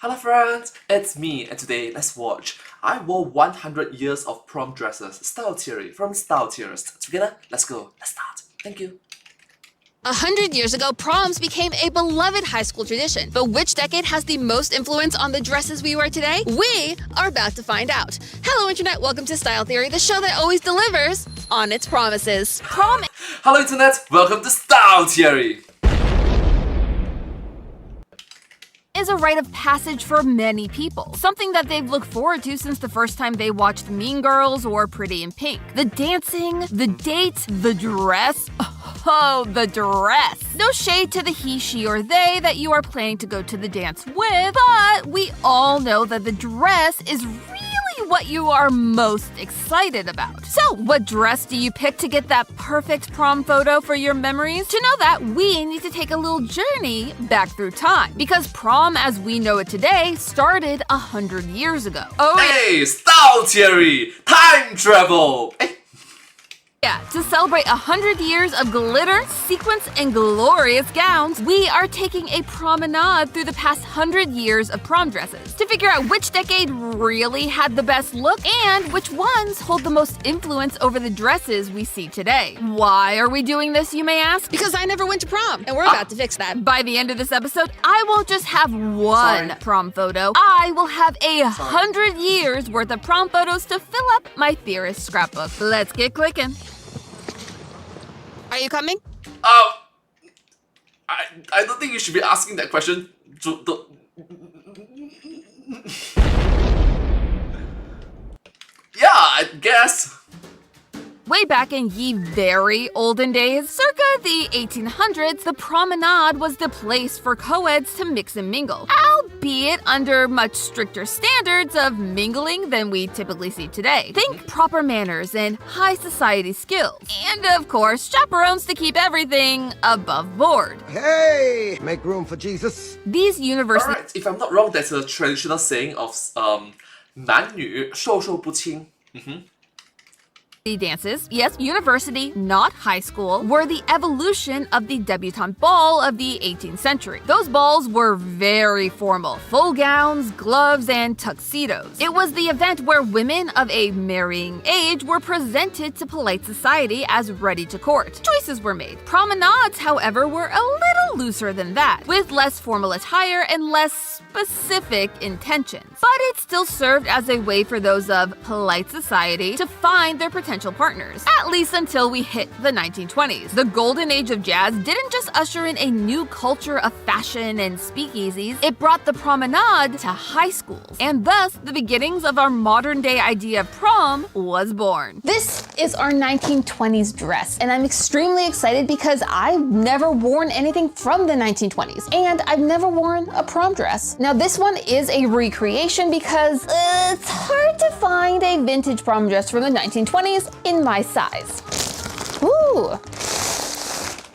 Hello friends, it's me, and today let's watch I wore 100 years of prom dresses style theory from Style Theorist. Together, let's go, let's start. Thank you. 100 years ago, proms became a beloved high school tradition. But which decade has the most influence on the dresses we wear today? We are about to find out. Hello Internet, welcome to Style Theory, the show that always delivers on its promises. Prom Hello Internet, welcome to Style Theory. Is a rite of passage for many people. Something that they've looked forward to since the first time they watched Mean Girls or Pretty in Pink. The dancing, the dates, the dress. Oh, the dress. No shade to the he, she, or they that you are planning to go to the dance with, but we all know that the dress is really what you are most excited about. So, what dress do you pick to get that perfect prom photo for your memories? To know that, we need to take a little journey back through time. Because prom as we know it today started 100 years ago. Oh Hey, Style Theory! Time travel! yeah, to celebrate 100 years of glitter, sequins, and glorious gowns, we are taking a promenade through the past 100 years of prom dresses to figure out which decade really had the best look and which ones hold the most influence over the dresses we see today. Why are we doing this, you may ask? because I never went to prom, and we're about to fix that. By the end of this episode, I won't just have one prom photo. I will have 100 years worth of prom photos to fill up my theorist scrapbook. Let's get clicking. Are you coming? I don't think you should be asking that question. Yeah, I guess. Way back in ye very olden days, circa the 1800s, the promenade was the place for co-eds to mix and mingle, albeit under much stricter standards of mingling than we typically see today. Think proper manners and high society skills. And of course, chaperones to keep everything above board. Hey! Make room for Jesus. These universities Alright, if I'm not wrong, that's a traditional saying of 男女授受不亲. dances, yes, university, not high school, were the evolution of the debutante ball of the 18th century. Those balls were very formal, full gowns, gloves, and tuxedos. It was the event where women of a marrying age were presented to polite society as ready to court. Choices were made. Promenades, however, were a little looser than that, with less formal attire and less specific intentions. But it still served as a way for those of polite society to find their potential partners, at least until we hit the 1920s. The golden age of jazz didn't just usher in a new culture of fashion and speakeasies, it brought the promenade to high schools, and thus the beginnings of our modern day idea of prom was born. This is our 1920s dress, and I'm extremely excited because I've never worn anything from the 1920s, and I've never worn a prom dress. Now this one is a recreation because it's hard to find a vintage prom dress from the 1920s in my size. Ooh.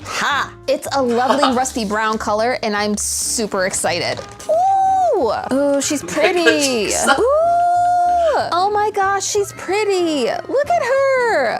Ha! It's a lovely rusty brown color, and I'm super excited. Ooh! Ooh, she's pretty. Ooh! Oh my gosh, she's pretty. Look at her.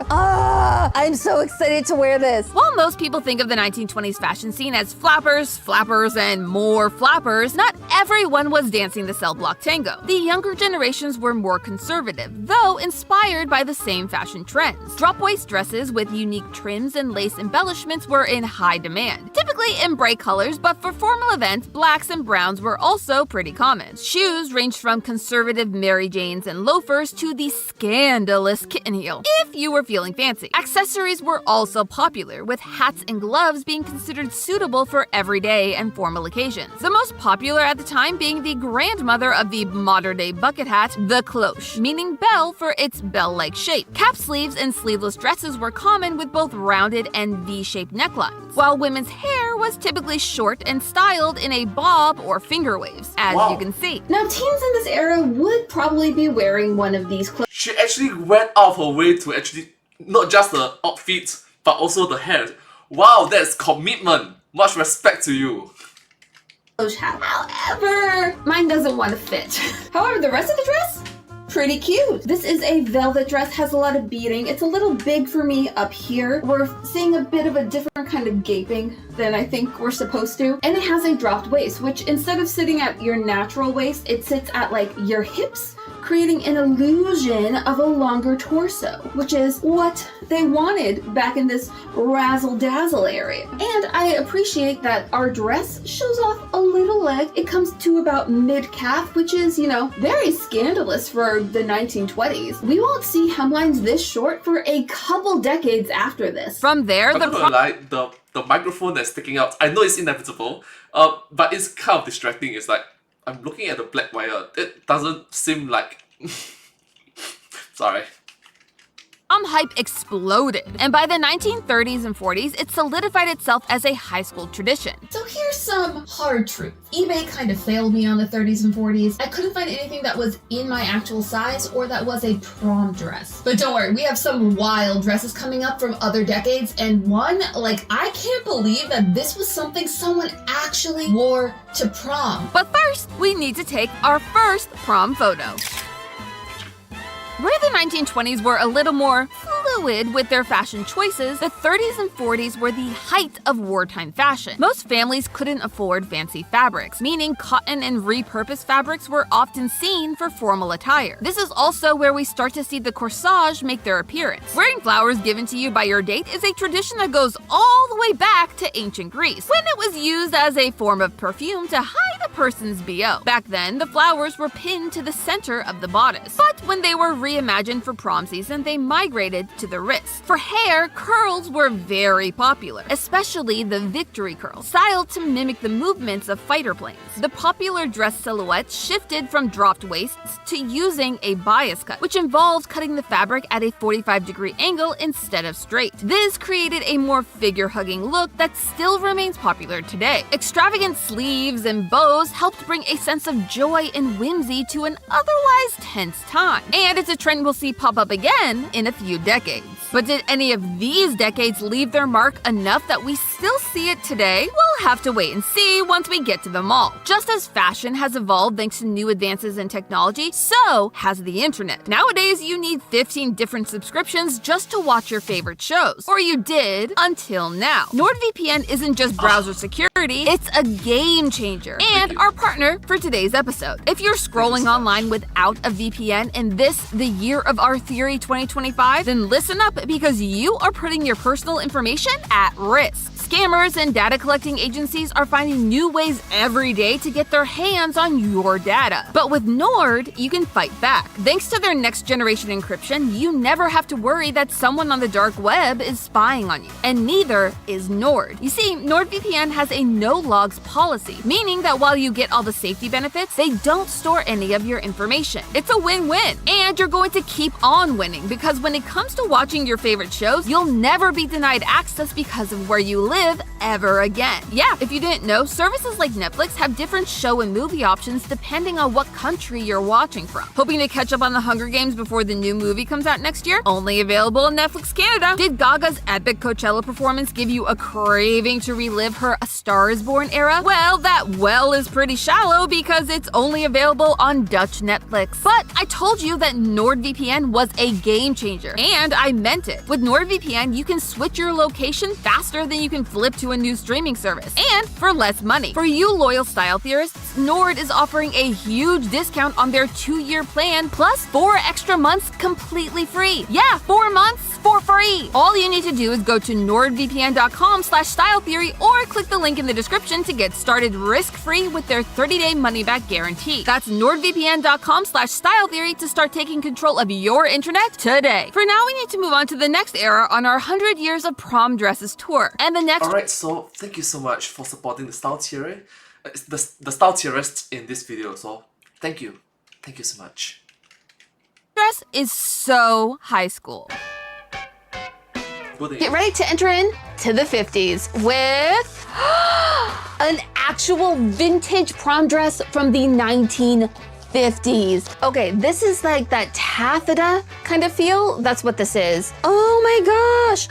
I'm so excited to wear this. While most people think of the 1920s fashion scene as flappers, flappers, and more flappers, not everyone was dancing the cell block tango. The younger generations were more conservative, though inspired by the same fashion trends. Drop-waist dresses with unique trims and lace embellishments were in high demand, typically in bright colors, but for formal events, blacks and browns were also pretty common. Shoes ranged from conservative Mary Janes and loafers to the scandalous kitten heel, if you were feeling fancy. Accessories were also popular, with hats and gloves being considered suitable for everyday and formal occasions. The most popular at the time being the grandmother of the modern-day bucket hat, the cloche, meaning bell for its bell-like shape. Cap sleeves and sleeveless dresses were common with both rounded and V-shaped necklines, while women's hair was typically short and styled in a bob or finger waves, as you can see. Now teens in this era would probably be wearing one of these clothes. She actually went out of her way to actually not just the outfit, but also the hair. Wow, that's commitment. Much respect to you. However, mine doesn't want to fit. However, the rest of the dress, pretty cute. This is a velvet dress, has a lot of beading. It's a little big for me up here. We're seeing a bit of a different kind of gaping than I think we're supposed to. And it has a dropped waist, which instead of sitting at your natural waist, it sits at like your hips, creating an illusion of a longer torso, which is what they wanted back in this razzle-dazzle area. And I appreciate that our dress shows off a little leg. It comes to about mid-calf, which is, you know, very scandalous for the 1920s. We won't see hemlines this short for a couple decades after this. From there, I'm the not gonna lie, the microphone that's sticking out, I know it's inevitable, but it's kind of distracting. It's like, I'm looking at the black wire. It doesn't seem like... Sorry. hype exploded, and by the 1930s and 40s, it solidified itself as a high school tradition. So here's some hard truth. eBay kind of failed me on the 30s and 40s. I couldn't find anything that was in my actual size or that was a prom dress. But don't worry, we have some wild dresses coming up from other decades, and one, like, I can't believe that this was something someone actually wore to prom. But first, we need to take our first prom photo. Where the 1920s were a little more fluid with their fashion choices, the 30s and 40s were the height of wartime fashion. Most families couldn't afford fancy fabrics, meaning cotton and repurposed fabrics were often seen for formal attire. This is also where we start to see the corsage make their appearance. Wearing flowers given to you by your date is a tradition that goes all the way back to ancient Greece, when it was used as a form of perfume to hide a person's BO. Back then, the flowers were pinned to the center of the bodice, but when they were reimagined for prom season, they migrated to the wrist. For hair, curls were very popular, especially the victory curl, styled to mimic the movements of fighter planes. The popular dress silhouette shifted from dropped waists to using a bias cut, which involved cutting the fabric at a 45-degree angle instead of straight. This created a more figure-hugging look that still remains popular today. Extravagant sleeves and bows helped bring a sense of joy and whimsy to an otherwise tense time. And it's a trend we'll see pop up again in a few decades. But did any of these decades leave their mark enough that we still see it today? We'll have to wait and see once we get to them all. Just as fashion has evolved thanks to new advances in technology, so has the internet. Nowadays, you need 15 different subscriptions just to watch your favorite shows. Or you did until now. NordVPN isn't just browser security, it's a game changer. And our partner for today's episode. If you're scrolling online without a VPN and this the year of our theory 2025, then listen up because you are putting your personal information at risk. Scammers and data collecting agencies are finding new ways every day to get their hands on your data. But with Nord, you can fight back. Thanks to their next generation encryption, you never have to worry that someone on the dark web is spying on you. And neither is Nord. You see, NordVPN has a no logs policy, meaning that while you get all the safety benefits, they don't store any of your information. It's a win-win. And you're going to keep on winning because when it comes to watching your favorite shows, you'll never be denied access because of where you live ever again. Yeah, if you didn't know, services like Netflix have different show and movie options depending on what country you're watching from. Hoping to catch up on the Hunger Games before the new movie comes out next year? Only available on Netflix Canada. Did Gaga's epic Coachella performance give you a craving to relive her A Star Is Born era? Well, that well is pretty shallow because it's only available on Dutch Netflix. But I told you that NordVPN was a game changer, and I meant it. With NordVPN, you can switch your location faster than you can flip to a new streaming service, and for less money. For you loyal style theorists, Nord is offering a huge discount on their 2-year plan plus 4 extra months completely free. Yeah, 4 months for free. All you need to do is go to nordvpn.com/styletheory or click the link in the description to get started risk-free with their 30-day money-back guarantee. That's nordvpn.com/styletheory to start taking control of your internet today. For now, we need to move on to the next era on our 100 Years of Prom Dresses tour. And the next Alright, so thank you so much for supporting the style theory, the style theorists in this video, so thank you. Thank you so much. dress is so high school. Get ready to enter in to the 50s with an actual vintage prom dress from the 1950s. Okay, this is like that taffeta kind of feel. That's what this is. Oh my gosh.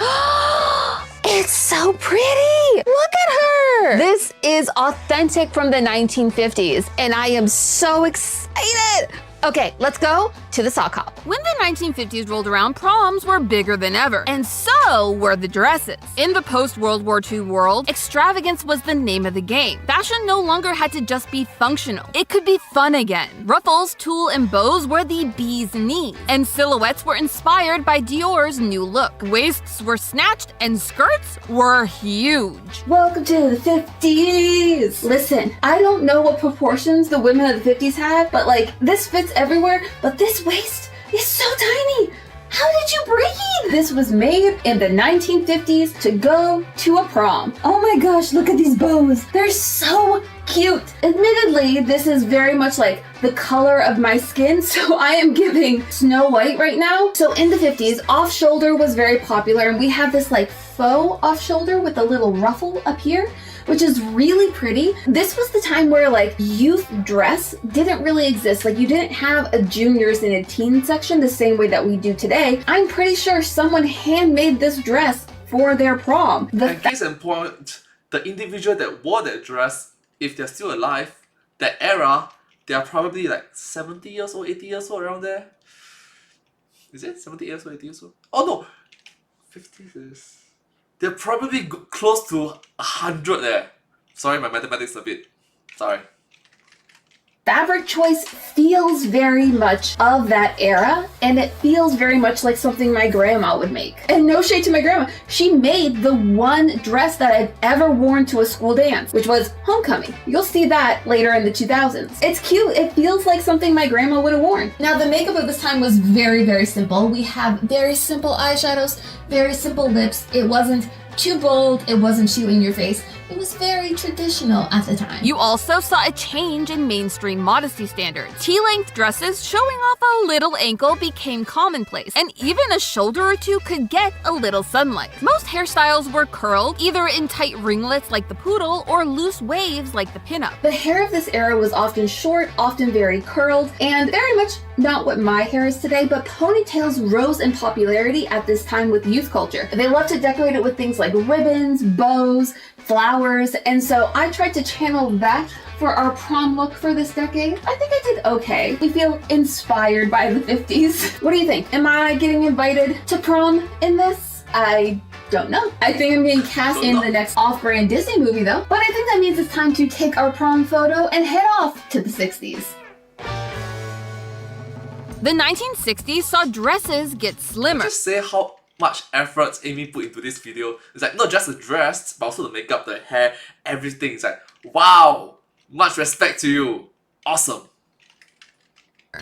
It's so pretty. Look at her. This is authentic from the 1950s, and I am so excited. Okay, let's go to the sock hop. When the 1950s rolled around, proms were bigger than ever, and so were the dresses. In the post-World War II world, extravagance was the name of the game. Fashion no longer had to just be functional. It could be fun again. Ruffles, tulle, and bows were the bee's knees, and silhouettes were inspired by Dior's new look. Waists were snatched, and skirts were huge. Welcome to the 50s! Listen, I don't know what proportions the women of the 50s had, but like, this fits everywhere, but this waist is so tiny! How did you breathe? This was made in the 1950s to go to a prom. Oh my gosh, look at these bows. They're so cute. Admittedly, this is very much like the color of my skin, so I am giving Snow White right now. So in the 50s, off-shoulder was very popular, and we have this like faux off-shoulder with a little ruffle up here, which is really pretty. This was the time where like youth dress didn't really exist. Like you didn't have a juniors and a teen section the same way that we do today. I'm pretty sure someone handmade this dress for their prom. And case in point, the individual that wore that dress, if they're still alive, that era, they are probably like 70 years old, 80 years old, around there. Is it 70 years old, 80 years old? Oh no! 50s is... They're probably close to 100 there. Sorry, my mathematics is a bit... Sorry. Fabric choice feels very much of that era, and it feels very much like something my grandma would make. And no shade to my grandma, she made the one dress that I've ever worn to a school dance, which was homecoming. You'll see that later in the 2000s. It's cute, it feels like something my grandma would have worn. Now the makeup of this time was very, very simple. We have very simple eyeshadows, very simple lips. It wasn't too bold, it wasn't shooting your face. It was very traditional at the time. You also saw a change in mainstream modesty standards. T-length dresses showing off a little ankle became commonplace, and even a shoulder or two could get a little sunlight. Most hairstyles were curled, either in tight ringlets like the poodle or loose waves like the pinup. The hair of this era was often short, often very curled, and very much not what my hair is today, but ponytails rose in popularity at this time with youth culture. They loved to decorate it with things like ribbons, bows, flowers, and so I tried to channel that for our prom look for this decade. I think I did okay. We feel inspired by the 50s. What do you think? Am I getting invited to prom in this? I don't know. I think I'm being cast in the next off-brand Disney movie though, but I think that means it's time to take our prom photo and head off to the 60s. The 1960s saw dresses get slimmer. Just say how much effort Amy put into this video. It's like not just the dress, but also the makeup, the hair, everything. It's like, wow, much respect to you. Awesome.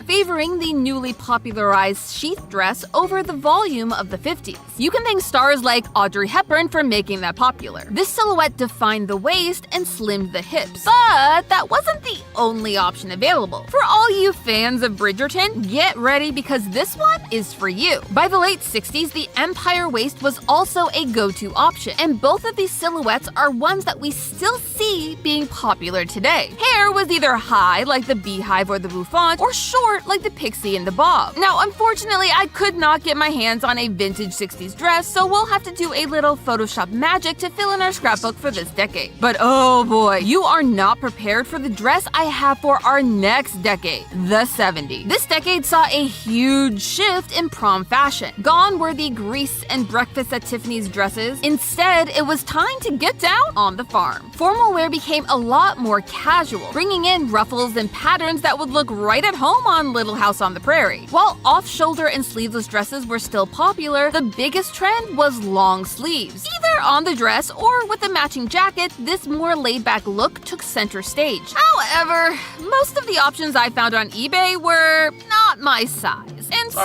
Favoring the newly popularized sheath dress over the volume of the 50s. You can thank stars like Audrey Hepburn for making that popular. This silhouette defined the waist and slimmed the hips, but that wasn't the only option available. For all you fans of Bridgerton, get ready because this one is for you. By the late 60s, the empire waist was also a go-to option, and both of these silhouettes are ones that we still see being popular today. Hair was either high, like the beehive or the bouffant, or short, like the pixie and the bob. Now, unfortunately, I could not get my hands on a vintage 60s dress, so we'll have to do a little Photoshop magic to fill in our scrapbook for this decade. But oh boy, you are not prepared for the dress I have for our next decade, the 70s. This decade saw a huge shift in prom fashion. Gone were the grease and breakfast at Tiffany's dresses. Instead, it was time to get down on the farm. Formal wear became a lot more casual, bringing in ruffles and patterns that would look right at home on Little House on the Prairie. While off-shoulder and sleeveless dresses were still popular, the biggest trend was long sleeves. Either on the dress or with a matching jacket, this more laid-back look took center stage. However, most of the options I found on eBay were not my size, and so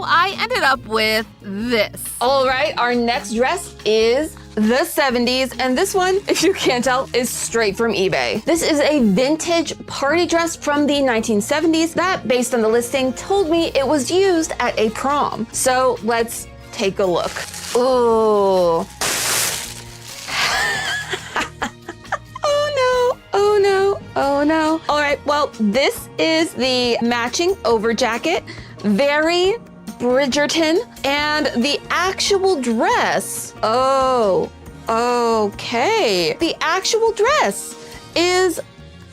I ended up with this. All right, our next dress is the 70s, and this one, if you can't tell, is straight from eBay. This is a vintage party dress from the 1970s that, based on the listing, told me it was used at a prom. So let's take a look. Ooh. Oh no. Oh no. All right, well, this is the matching over jacket. Very Bridgerton, and the actual dress, oh, okay. The actual dress is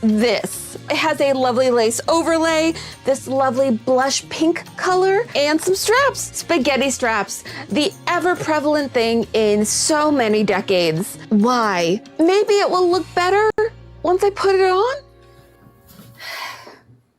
this. It has a lovely lace overlay, this lovely blush pink color, and some straps. Spaghetti straps, the ever prevalent thing in so many decades. Why? Maybe it will look better once I put it on?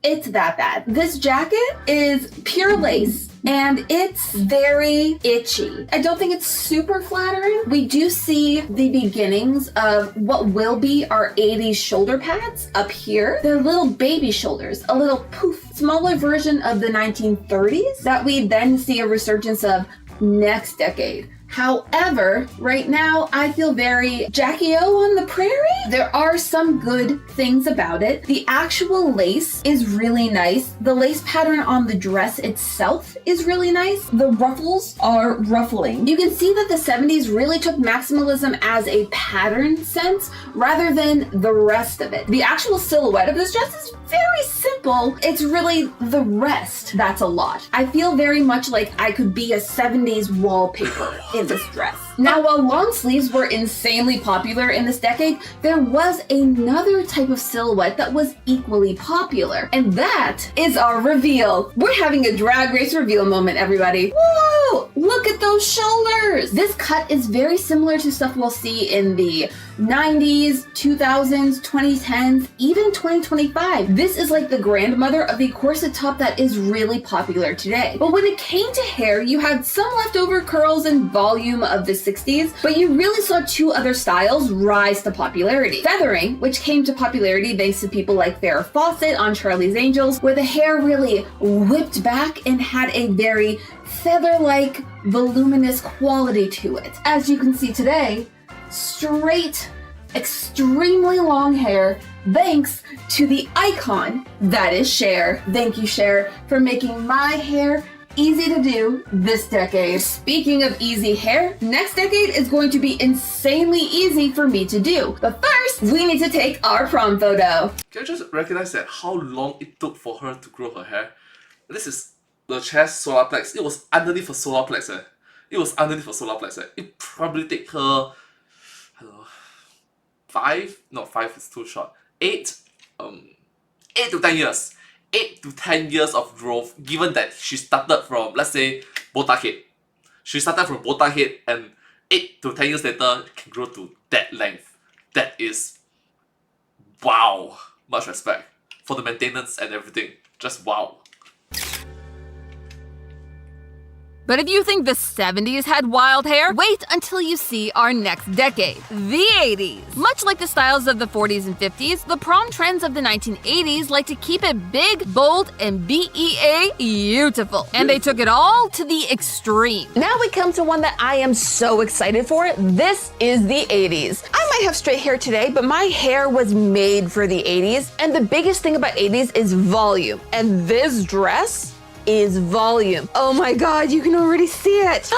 It's that bad. This jacket is pure lace and it's very itchy. I don't think it's super flattering. We do see the beginnings of what will be our 80s shoulder pads up here. They're little baby shoulders, a little poof, smaller version of the 1930s that we then see a resurgence of next decade. However, right now I feel very Jackie O on the prairie. There are some good things about it. The actual lace is really nice. The lace pattern on the dress itself is really nice. The ruffles are ruffling. You can see that the 70s really took maximalism as a pattern sense rather than the rest of it. The actual silhouette of this dress is very simple. It's really the rest that's a lot. I feel very much like I could be a 70s wallpaper in this dress. Now, while long sleeves were insanely popular in this decade, there was another type of silhouette that was equally popular, and that is our reveal. We're having a drag race reveal moment, everybody. Whoa! Look at those shoulders! This cut is very similar to stuff we'll see in the 90s, 2000s, 2010s, even 2025. This is like the grandmother of the corset top that is really popular today. But when it came to hair, you had some leftover curls and volume of the 60s, but you really saw two other styles rise to popularity. Feathering, which came to popularity thanks to people like Farrah Fawcett on Charlie's Angels, where the hair really whipped back and had a very feather-like, voluminous quality to it. As you can see today, straight, extremely long hair, thanks to the icon that is Cher. Thank you, Cher, for making my hair easy to do this decade. Speaking of easy hair, next decade is going to be insanely easy for me to do. But first, we need to take our prom photo. Can you just recognize that how long it took for her to grow her hair? This is the chest solar plex. It was underneath her solar plex. It was underneath her solar plex. It probably take her, I don't know, 5 is too short. 8 to 10 years. 8 to 10 years of growth, given that she started from, let's say, botak head. She started from botak head and 8 to 10 years later can grow to that length. That is, wow. Much respect for the maintenance and everything. Just wow. But if you think the 70s had wild hair, wait until you see our next decade, the 80s. Much like the styles of the 40s and 50s, the prom trends of the 1980s like to keep it big, bold, and beautiful. And they took it all to the extreme. Now we come to one that I am so excited for. This is the 80s. I might have straight hair today, but my hair was made for the 80s. And the biggest thing about 80s is volume. And this dress is volume. Oh my God, you can already see it.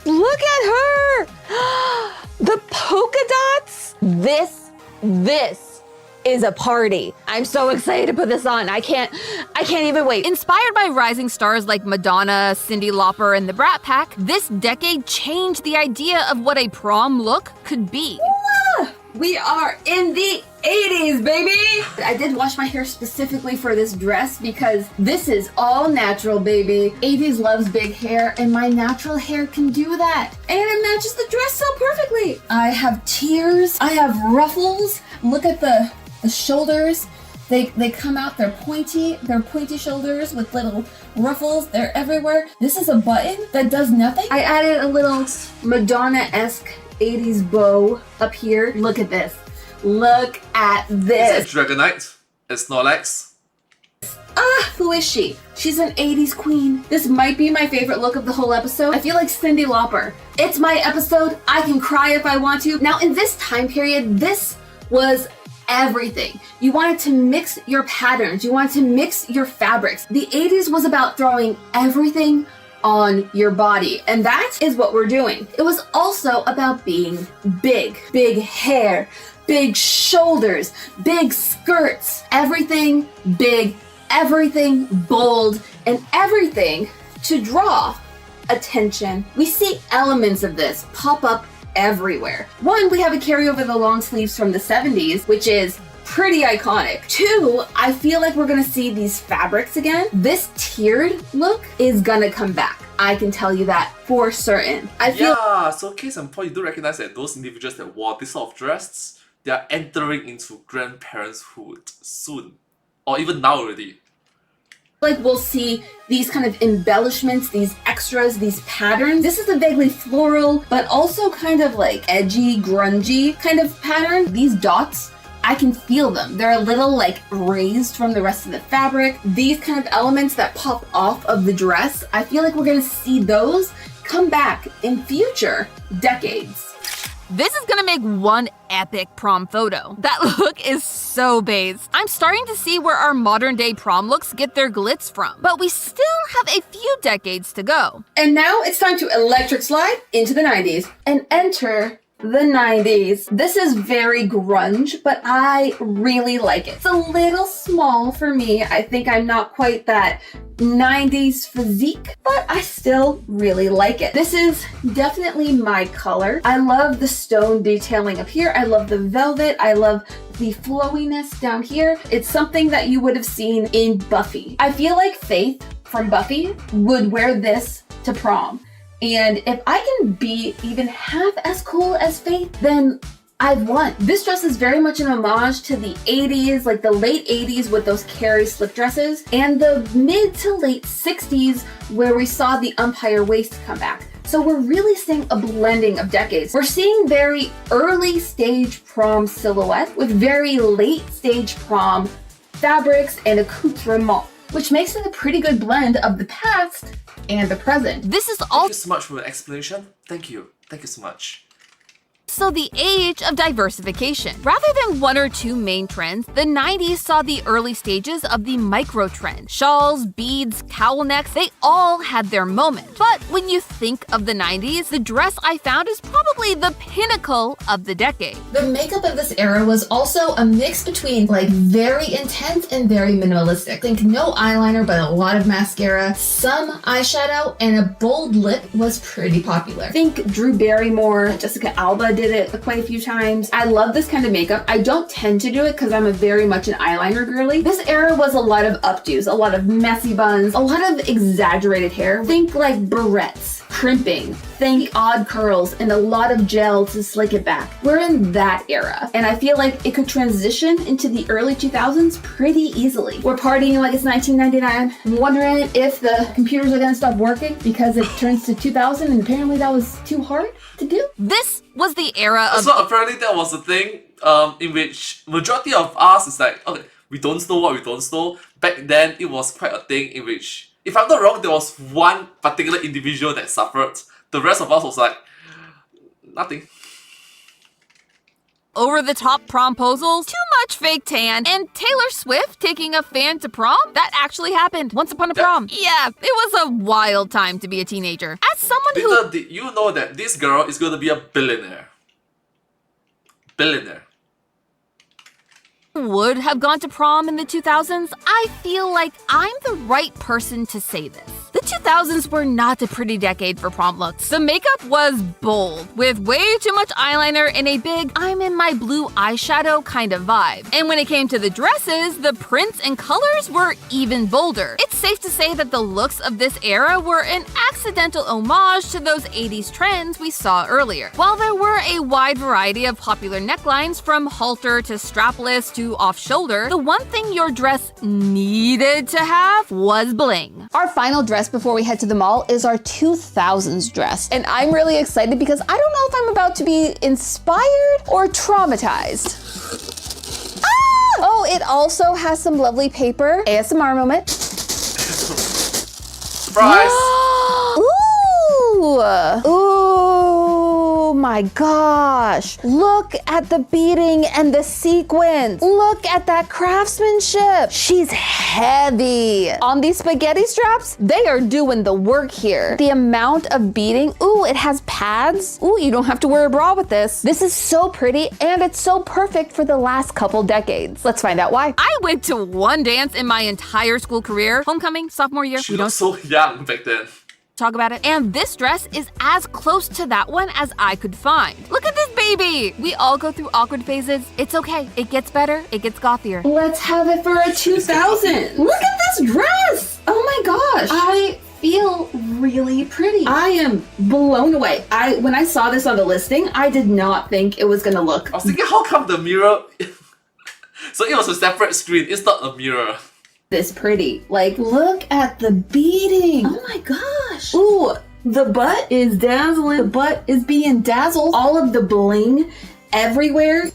Look at her. The polka dots. This is a party. I'm so excited to put this on. I can't even wait. Inspired by rising stars like Madonna, Cyndi Lauper, and the Brat Pack, this decade changed the idea of what a prom look could be. We are in the 80s, baby! I did wash my hair specifically for this dress because this is all natural, baby. 80s loves big hair, and my natural hair can do that. And it matches the dress so perfectly. I have tears, I have ruffles. Look at the shoulders. They come out, they're pointy shoulders with little ruffles. They're everywhere. This is a button that does nothing. I added a little Madonna-esque 80s bow up here. Look at this. Look at this. Is it Dragonite? It's Snorlax? Who is she? She's an 80s queen. This might be my favorite look of the whole episode. I feel like Cyndi Lauper. It's my episode. I can cry if I want to. Now, in this time period, this was everything. You wanted to mix your patterns. You wanted to mix your fabrics. The 80s was about throwing everything on your body, and that is what we're doing. It was also about being big. Big hair, big shoulders, big skirts, everything big, everything bold, and everything to draw attention. We see elements of this pop up everywhere. One, we have a carryover of the long sleeves from the 70s, which is pretty iconic. Two, I feel like we're gonna see these fabrics again. This tiered look is gonna come back. I can tell you that for certain. I feel Yeah, so case in point, you do recognize that those individuals that wore this sort of dress, they are entering into grandparentshood soon. Or even now already. like we'll see these kind of embellishments, these extras, these patterns. This is a vaguely floral, but also kind of like edgy, grungy kind of pattern. These dots, I can feel them. They're a little like raised from the rest of the fabric. These kind of elements that pop off of the dress, I feel like we're gonna see those come back in future decades. This is gonna make one epic prom photo. That look is so base. I'm starting to see where our modern day prom looks get their glitz from, but we still have a few decades to go. And now it's time to electric slide into the 90s and enter the 90s. This is very grunge, but I really like it. It's a little small for me. I think I'm not quite that 90s physique, but I still really like it. This is definitely my color. I love the stone detailing up here. I love the velvet. I love the flowiness down here. It's something that you would have seen in Buffy. I feel like Faith from Buffy would wear this to prom. And if I can be even half as cool as Faith, then I've won. This dress is very much an homage to the 80s, like the late 80s with those Carrie slip dresses, and the mid to late 60s where we saw the umpire waist come back. So we're really seeing a blending of decades. We're seeing very early stage prom silhouette with very late stage prom fabrics and accoutrement, which makes it a pretty good blend of the past and the present. This is Thank you so much for the explanation. Thank you. Thank you so much. also the age of diversification. Rather than one or two main trends, the 90s saw the early stages of the micro trend. Shawls, beads, cowl necks, they all had their moment. But when you think of the 90s, the dress I found is probably the pinnacle of the decade. The makeup of this era was also a mix between like very intense and very minimalistic. Think no eyeliner, but a lot of mascara, some eyeshadow, and a bold lip was pretty popular. I think Drew Barrymore, Jessica Alba did it quite a few times. I love this kind of makeup. I don't tend to do it because I'm a very much an eyeliner girly. This era was a lot of updos, a lot of messy buns, a lot of exaggerated hair. Think like barrettes, crimping, think odd curls, and a lot of gel to slick it back. We're in that era, and I feel like it could transition into the early 2000s pretty easily. We're partying like it's 1999. I'm wondering if the computers are gonna stop working because it turns to 2000, and apparently that was too hard to do. This was the era of So apparently that was the thing in which majority of us is like, okay, we don't know what we don't know. Back then, it was quite a thing in which, if I'm not wrong, there was one particular individual that suffered. The rest of us was like, nothing. over-the-top promposals, too much fake tan, and Taylor Swift taking a fan to prom? That actually happened once upon a prom. Yeah, it was a wild time to be a teenager. As someone who Little did you know that this girl is going to be a billionaire. Billionaire. would have gone to prom in the 2000s, I feel like I'm the right person to say this. The 2000s were not a pretty decade for prom looks. The makeup was bold, with way too much eyeliner and a big I'm in my blue eyeshadow kind of vibe. And when it came to the dresses, the prints and colors were even bolder. It's safe to say that the looks of this era were an accidental homage to those 80s trends we saw earlier. While there were a wide variety of popular necklines from halter to strapless to off-shoulder, the one thing your dress needed to have was bling. Our final dress before we head to the mall is our 2000s dress. And I'm really excited because I don't know if I'm about to be inspired or traumatized. Ah! Oh, it also has some lovely paper. ASMR moment. Surprise! Ooh! Ooh, my gosh. Look at the beading and the sequins. Look at that craftsmanship. She's heavy. On these spaghetti straps, they are doing the work here. The amount of beading. Ooh, it has pads. Ooh, you don't have to wear a bra with this. This is so pretty and it's so perfect for the last couple decades. Let's find out why. I went to one dance in my entire school career. Homecoming, sophomore year, She we don't looked so young back then. talk about it. And this dress is as close to that one as I could find. Look at this baby! We all go through awkward phases. It's okay. It gets better. It gets gothier. Let's have it for a 2000. Look at this dress! Oh my gosh! I feel really pretty. I am blown away. When I saw this on the listing, I did not think it was gonna look I was thinking, how come the mirror... So it was a separate screen, it's not a mirror. this pretty. Like, look at the beading. Oh my gosh. Ooh, the butt is dazzling. The butt is being dazzled. All of the bling everywhere.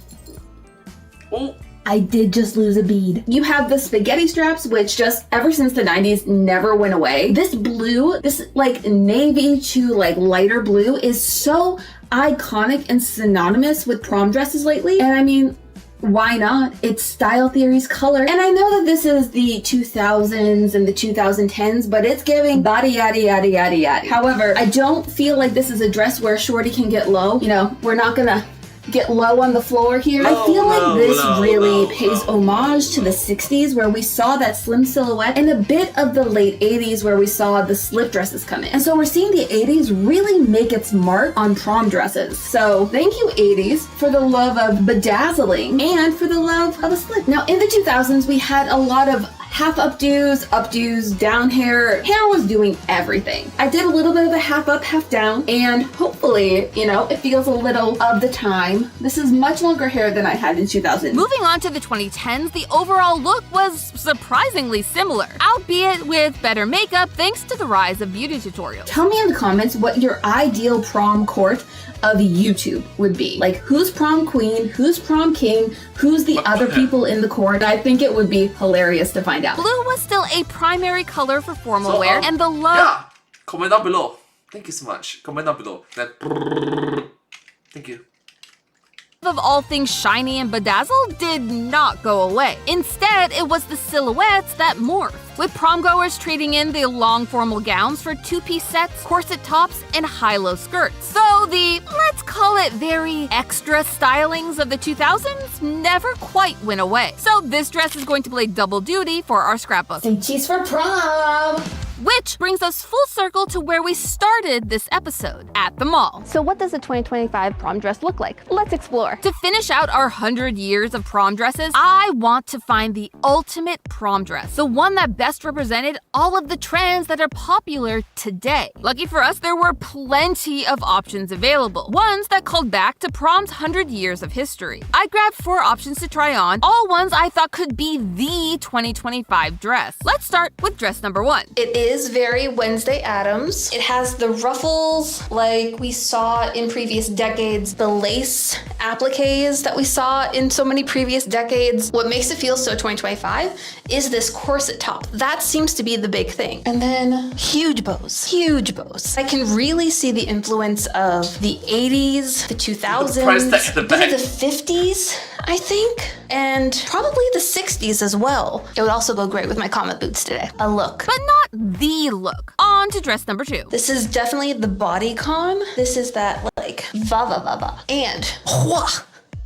Oh, I did just lose a bead. You have the spaghetti straps, which just ever since the 90s never went away. This blue, this like navy to like lighter blue is so iconic and synonymous with prom dresses lately. And I mean, why not? It's Style Theory's color. And I know that this is the 2000s and the 2010s, but it's giving body yaddy yaddy yaddy yaddy. However, I don't feel like this is a dress where shorty can get low. You know, we're not gonna get low on the floor here. I feel like this really pays homage to the 60s where we saw that slim silhouette and a bit of the late 80s where we saw the slip dresses come in. And so we're seeing the 80s really make its mark on prom dresses. So thank you 80s for the love of bedazzling and for the love of a slip. Now in the 2000s we had a lot of half updos, down hair. Hair was doing everything. I did a little bit of a half up, half down, and hopefully, you know, it feels a little of the time. This is much longer hair than I had in 2000. Moving on to the 2010s, the overall look was surprisingly similar, albeit with better makeup thanks to the rise of beauty tutorials. Tell me in the comments what your ideal prom court of YouTube would be. Like, who's prom queen, who's prom king, who's the other people in the court. I think it would be hilarious to find out. Blue was still a primary color for formal wear, and the low... Yeah, comment down below. Thank you so much. Comment down below. Thank you. of all things shiny and bedazzled did not go away. Instead, it was the silhouettes that morphed, with prom-goers trading in the long formal gowns for two-piece sets, corset tops, and high-low skirts. So the, let's call it very extra stylings of the 2000s never quite went away. So this dress is going to play double duty for our scrapbook. Say cheese for prom! Which brings us full circle to where we started this episode, at the mall. So what does a 2025 prom dress look like? Let's explore. To finish out our 100 years of prom dresses, I want to find the ultimate prom dress, the one that best represented all of the trends that are popular today. Lucky for us, there were plenty of options available, ones that called back to prom's 100 years of history. I grabbed 4 options to try on, all ones I thought could be the 2025 dress. Let's start with dress number 1. It is very Wednesday Addams. It has the ruffles like we saw in previous decades, the lace appliques that we saw in so many previous decades. What makes it feel so 2025 is this corset top. That seems to be the big thing. And then huge bows, huge bows. I can really see the influence of the 80s, the 2000s, The maybe the 50s, I think, and probably the 60s as well. It would also go great with my comet boots today. A look. But not the look. On to dress number 2. This is definitely the bodycon. This is that like va. And whoa,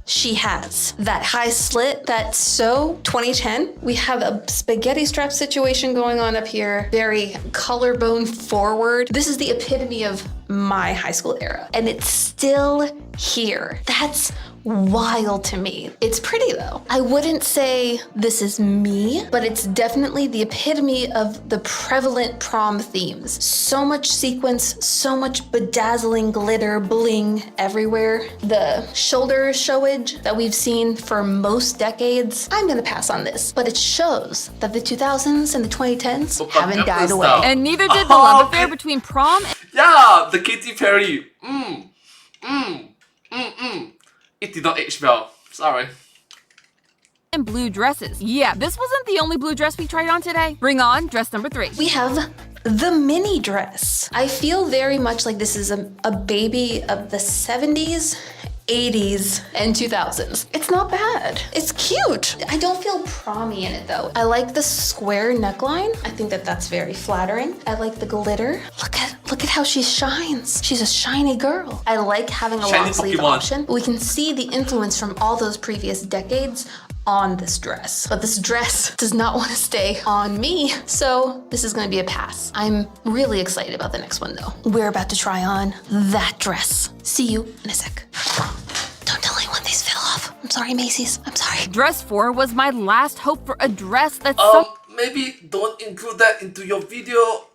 she has that high slit, that's so 2010. We have a spaghetti strap situation going on up here, very collarbone forward. This is the epitome of my high school era, and it's still here. That's wild to me. It's pretty though. I wouldn't say this is me, but it's definitely the epitome of the prevalent prom themes. So much sequins, so much bedazzling glitter, bling everywhere. The shoulder showage that we've seen for most decades, I'm gonna pass on this, but it shows that the 2000s and the 2010s haven't died away. And neither did the love affair between prom and Yeah, the Katy Perry. It did not age well. Sorry. blue dresses. Yeah, this wasn't the only blue dress we tried on today. Bring on dress number 3. We have the mini dress. I feel very much like this is a baby of the 70s, 80s, and 2000s. It's not bad. It's cute. I don't feel promy in it though. I like the square neckline. I think that that's very flattering. I like the glitter. Look at how she shines. She's a shiny girl. I like having a Shiny long sleeve Pokemon. option. We can see the influence from all those previous decades on this dress. But this dress does not want to stay on me, so this is gonna be a pass. I'm really excited about the next one though. We're about to try on that dress. See you in a sec. Don't tell anyone these fell off. I'm sorry, Macy's. I'm sorry. Dress 4 was my last hope for a dress that's Maybe don't include that into your video.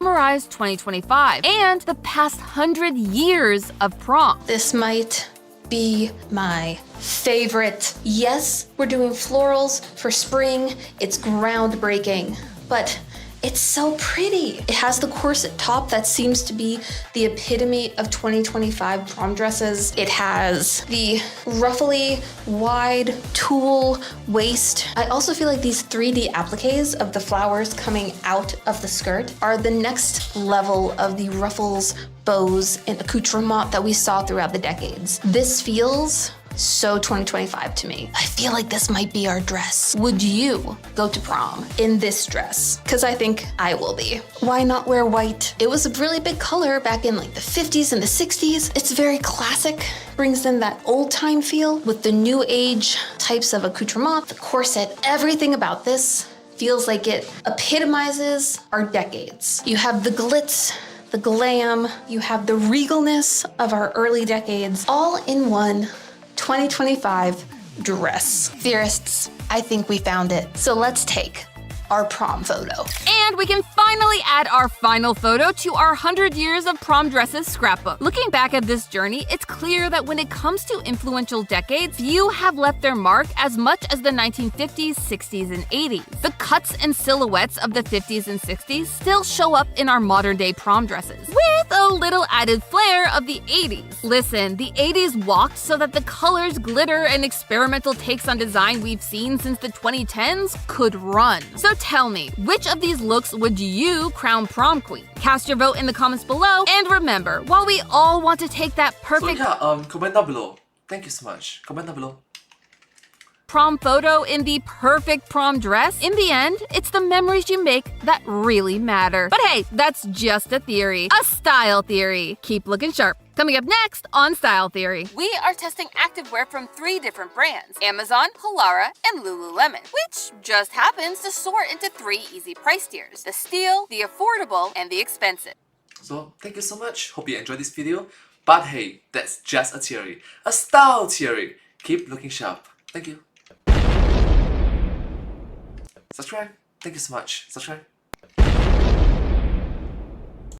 summarized 2025 and the past 100 years of prom. This might be my favorite. Yes, we're doing florals for spring. It's groundbreaking, but it's so pretty. It has the corset top that seems to be the epitome of 2025 prom dresses. It has the ruffly, wide tulle waist. I also feel like these 3D appliques of the flowers coming out of the skirt are the next level of the ruffles, bows, and accoutrement that we saw throughout the decades. This feels so 2025 to me. I feel like this might be our dress. Would you go to prom in this dress? Because I think I will be. Why not wear white? It was a really big color back in like the 50s and the 60s. It's very classic, brings in that old time feel with the new age types of accoutrement, the corset, everything about this feels like it epitomizes our decades. You have the glitz, the glam, you have the regalness of our early decades, all in one 2025 dress. Theorists, I think we found it. So let's take our prom photo. And we can finally add our final photo to our 100 Years of Prom Dresses scrapbook. Looking back at this journey, it's clear that when it comes to influential decades, few have left their mark as much as the 1950s, 60s, and 80s. The cuts and silhouettes of the 50s and 60s still show up in our modern-day prom dresses, with a little added flair of the 80s. Listen, the 80s walked so that the colors, glitter, and experimental takes on design we've seen since the 2010s could run. So tell me, which of these looks would you crown prom queen? Cast your vote in the comments below, and remember, while we all want to take that perfect Comment down below. Thank you so much. Comment down below. prom photo in the perfect prom dress, in the end, it's the memories you make that really matter. But hey, that's just a theory. A style theory. Keep looking sharp. Coming up next on Style Theory. We are testing activewear from 3 different brands, Amazon, Halara, and Lululemon, which just happens to sort into 3 easy price tiers: the steal, the affordable, and the expensive. So thank you so much. Hope you enjoyed this video. But hey, that's just a theory. A style theory. Keep looking sharp. Thank you. Subscribe. Thank you so much. Subscribe.